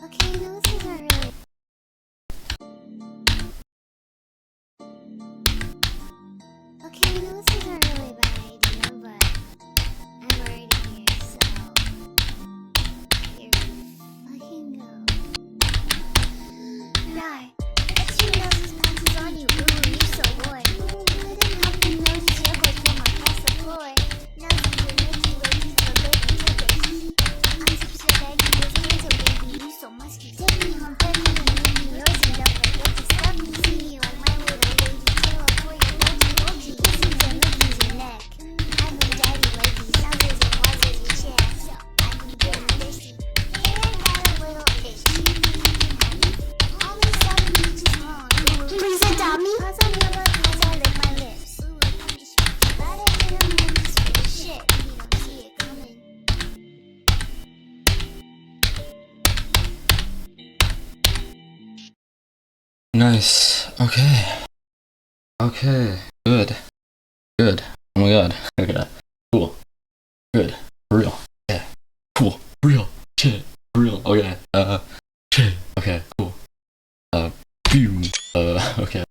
Okay, you know this isn't really. Okay, you know this isn't really a bad idea, but I'm already here, so here we fucking go. Rar, extra noses pounces on you. Ooh, you're so bored. Couldn't help you notice your boy came across the floor. Noses will make you wait till the baby tickets. Unzips your bag and his hands are baby. You so musky. Take me home, put me in maybe yours and don't forget to stop me. See me like my little lady. Tail for your oldie. Kisses and licking your neck. I've been daddy lately. Suzzles and wuzzles your chest. I've been getting thirsty. Here I got a little itch. All of a sudden you just wrong. Please adopt me. Cause I'm yellow, cause I lick my lips. But I didn't want to spit shit. You don't see it coming. Nice. Okay. Okay. Good. Good. Oh my god. Okay. Cool. Good. For real. Yeah. Cool. For real. Shit. For real. Okay. Shit. Okay. Cool. Boom. Okay.